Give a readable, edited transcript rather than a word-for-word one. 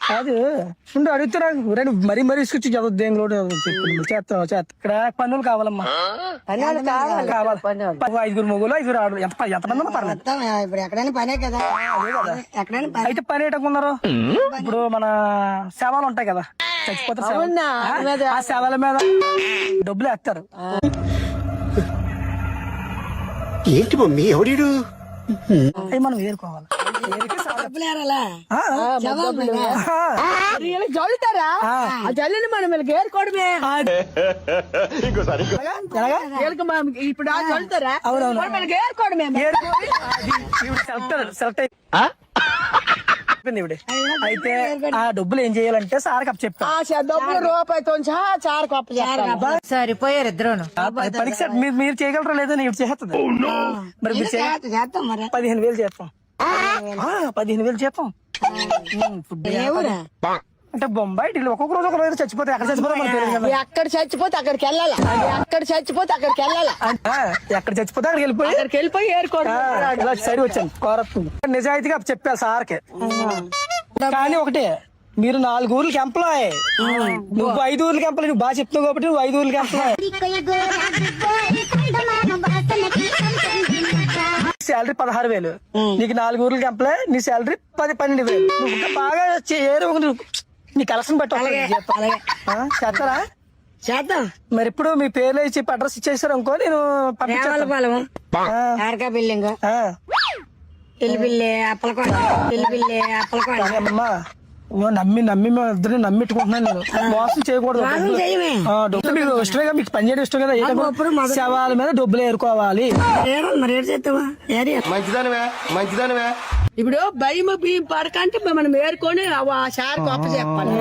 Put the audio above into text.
కాదు ఉండు అడుగుతున్నా రెండు మరీ మరీ తీసుకొచ్చి చదువు దేంట్లో చేస్తాం ఇక్కడ పనులు కావాలమ్మా. పని కావాలి 5 మొగులు 5 ఆడు ఎంతమంది పర్లేదు. ఇప్పుడు ఎక్కడైనా పనే కదా, ఎక్కడైనా పని. అయితే పని ఏంటనుకున్నారు? ఇప్పుడు మన శవాలు ఉంటాయి కదా, చచ్చిపోతే ఆ శవాల మీద డబ్బులు వేస్తారు. ఏంటి మమ్మీ ఎవడు? అవి మనం ఏరుకోవాలి. జల్లుతారా ఆ జల్లుని మనం వీళ్ళకి ఏరుకోవడమే. ఇప్పుడు జల్లుతారా వీళ్ళకి ఏరుకోవడమే. సెలెక్ట్ అయిపోయింది. అయితే ఆ డబ్బులు ఏం చేయాలంటే సార్ కప్ చెప్తా. డబ్బులు రూపాయితో చారు కప్ప సరిపోయారు ఇద్దరు. పనికి సార్ మీరు చేయగలరా లేదని ఇవి చేస్తుంది. మరి మీరు చేస్తాం. మరి 15,000 చేస్తాం. 15,000 చేస్తాం. అంటే బొంబాయి ఢిల్లీ ఒక్కొక్క రోజు ఒక రోజు చచ్చిపోతే ఎక్కడ చచ్చిపోతే మనకు తెలియదు కదా. ఎక్కడ చచ్చిపోతే అక్కడికి వెళ్ళాలా, ఎక్కడ చచ్చిపోతే అక్కడికి వెళ్ళాలా. ఎక్కడ చచ్చిపోతే అక్కడికి వెళ్ళిపోయి ఇలా సైడ్ వచ్చాను కోరత్తుంది. నిజాయితీగా చెప్పాను సార్కి. కానీ ఒకటే, మీరు 4 ఊర్లకి ఎంప్లాయ్, నువ్వు 5 ఊర్లకి ఎంప్లాయ్. నువ్వు బాగా చెప్తున్నావు కాబట్టి నువ్వు 5 ఊర్లకి ఎంప్లాయ్. శాలరీ 16,000, నీకు 4 ఊర్లకి ఎంప్లాయ్, నీ శాలరీ 12,000. నువ్వు బాగా నీ కలెక్షన్ బట్టి చేస్తారా? చేద్దాం. మరి ఇప్పుడు మీ పేర్లు ఇచ్చి అడ్రస్ ఇచ్చేసారు అనుకో, నేను బిల్డింగ్ పిల్లి అప్పలకోట అమ్మా. నమ్మి మేము ఇద్దరిని నమ్మిట్టుకుంటున్నాను. నేను మోసం చేయకూడదు. డబ్బులు మీకు ఇష్టమే, మీకు పని చేయడం ఇష్టం కదా. శవాల మీద డబ్బులు ఏరుకోవాలి. మంచిదానివే. ఇప్పుడు భయం బియ్యం పడకంటే మనం ఏరుకొని ఆ సార్ గొప్ప చెప్పాలి.